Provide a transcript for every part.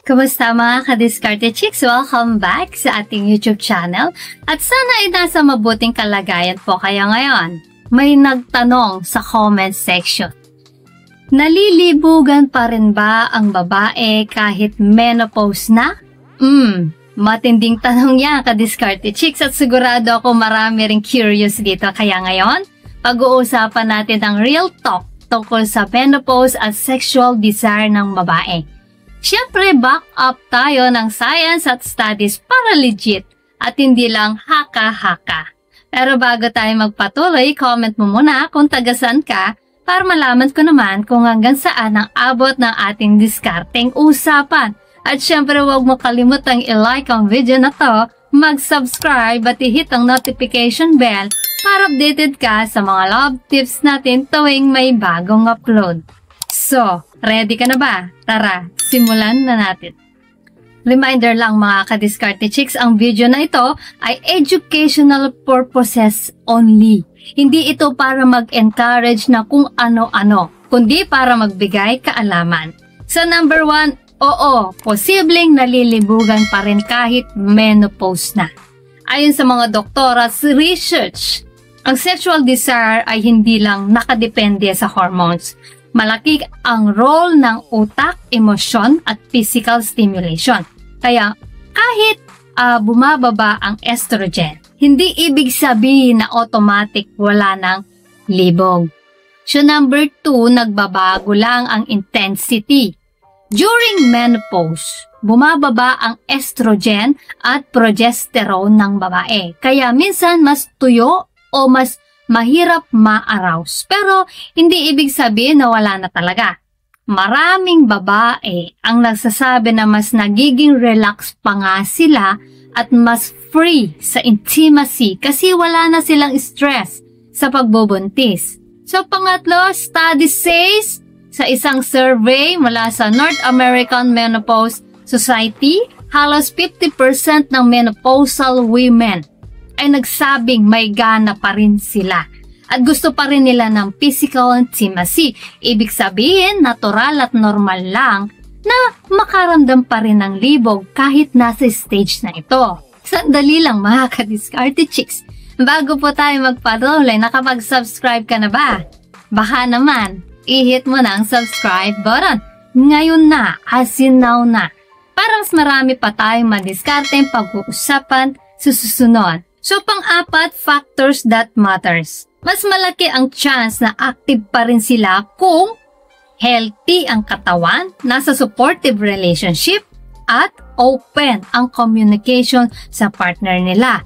Kumusta mga ka-Diskarte Chicks? Welcome back sa ating YouTube channel at sana ay nasa mabuting kalagayan po kayo ngayon. May nagtanong sa comment section. Nalilibugan pa rin ba ang babae kahit menopause na? Matinding tanong yan ka-Diskarte Chicks at sigurado ako marami ring curious dito. Kaya ngayon, pag-uusapan natin ang real talk tungkol sa menopause at sexual desire ng babae. Siyempre, back up tayo ng science at studies para legit at hindi lang haka-haka. Pero bago tayo magpatuloy, comment mo muna kung tagasan ka para malaman ko naman kung hanggang saan ang abot ng ating diskarteng usapan. At siyempre, huwag mo kalimutang i-like ang video na to, mag-subscribe at i-hit ang notification bell para updated ka sa mga love tips natin tuwing may bagong upload. So, ready ka na ba? Tara, simulan na natin. Reminder lang mga ka-Diskarte Chicks, ang video na ito ay educational purposes only. Hindi ito para mag-encourage na kung ano-ano, kundi para magbigay kaalaman. Sa number 1, oo, posibleng nalilibugan pa rin kahit menopause na. Ayon sa mga doktora at research, ang sexual desire ay hindi lang nakadepende sa hormones. Malaki ang role ng utak, emosyon at physical stimulation. Kaya kahit bumababa ang estrogen, hindi ibig sabihin na automatic wala ng libog. So number 2, nagbabago lang ang intensity. During menopause, bumababa ang estrogen at progesterone ng babae. Kaya minsan mas tuyo o mas mahirap ma-arouse. Pero hindi ibig sabihin na wala na talaga. Maraming babae ang nagsasabi na mas nagiging relax pa nga sila at mas free sa intimacy kasi wala na silang stress sa pagbubuntis. So pangatlo, study says sa isang survey mula sa North American Menopause Society, halos 50% ng menopausal women ay nagsabing may gana pa rin sila at gusto pa rin nila ng physical intimacy. Ibig sabihin, natural at normal lang na makaramdam pa rin ng libog kahit nasa stage na ito. Sandali lang mga ka-Diskarte Chicks. Bago po tayo magpatuloy, nakapag-subscribe ka na ba? Baka naman, i-hit mo na ang subscribe button. Ngayon na, as in now na. Para mas marami pa tayong madiskarteng pag-uusapan sa susunod. So, pang-apat, factors that matters. Mas malaki ang chance na active pa rin sila kung healthy ang katawan, nasa supportive relationship, at open ang communication sa partner nila.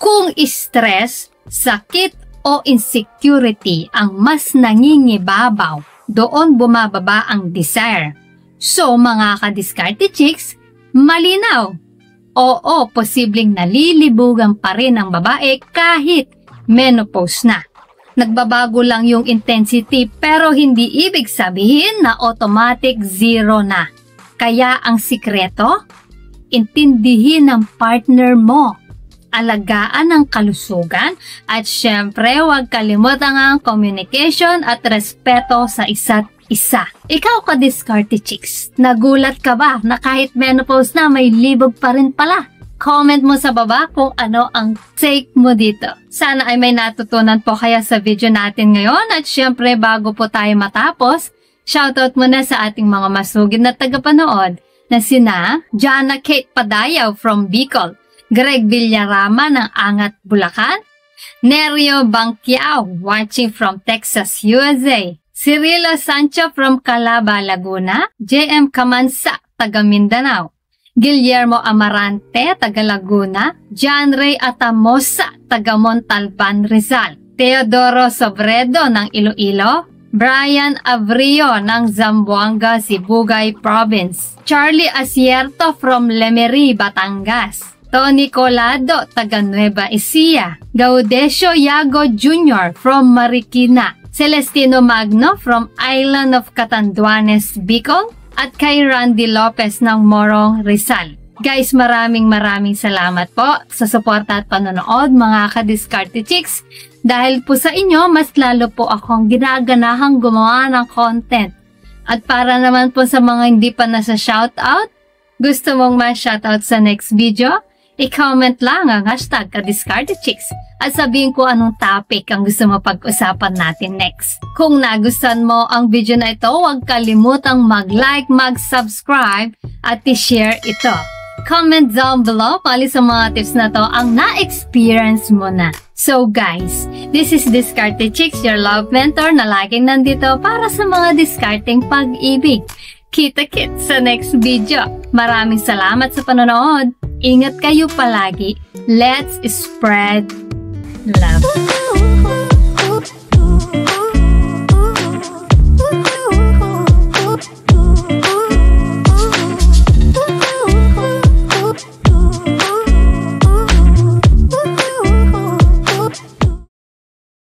Kung stress, sakit o insecurity ang mas nangingibabaw, doon bumababa ang desire. So, mga ka-Diskarte Chicks, malinaw. Oo, posibleng nalilibugan pa rin ang babae kahit menopause na. Nagbabago lang yung intensity pero hindi ibig sabihin na automatic zero na. Kaya ang sikreto, intindihin ng partner mo, alagaan ang kalusugan at syempre huwag kalimutan ang communication at respeto sa isa't isa. Ikaw ka-Diskarte Chicks, nagulat ka ba na kahit menopause na may libog pa rin pala? Comment mo sa baba kung ano ang take mo dito. Sana ay may natutunan po kaya sa video natin ngayon at syempre bago po tayo matapos, shoutout muna sa ating mga masugid na tagapanood na sina Jana Kate Padayaw from Bicol, Greg Villarama ng Angat, Bulacan, Nerio Bangkiao watching from Texas, USA, Cirilo Sancho from Calaba, Laguna, JM Kamansa, taga Mindanao, Guillermo Amarante, taga Laguna, John Ray Atamosa, taga Montalban, Rizal, Teodoro Sobredo ng Iloilo, Brian Avrio ng Zamboanga, Sibugay Province, Charlie Asierto from Lemery, Batangas, Tony Colado, taga Nueva Ecija, Gaudencio Yago Jr. from Marikina, Celestino Magno from Island of Catanduanes, Bicol, at kay Randy Lopez ng Morong, Rizal. Guys, maraming salamat po sa suporta at panonood mga ka-Diskarte Chicks. Dahil po sa inyo, mas lalo po akong ginaganahang gumawa ng content. At para naman po sa mga hindi pa nasa shoutout, Gusto mong ma-shoutout sa next video? I-comment lang ang hashtag #KadiskarteChicks at sabihin ko anong topic ang gusto mo pag-usapan natin next. Kung nagustuhan mo ang video na ito, huwag kalimutang mag-like, mag-subscribe at i-share ito. Comment down below kung alin sa mga tips na to ang na-experience mo na. So guys, this is DiskarteChicks, your love mentor na laging nandito para sa mga discarding pag-ibig. Kita-kits sa next video. Maraming salamat sa panonood. Ingat kayo palagi. Let's spread love.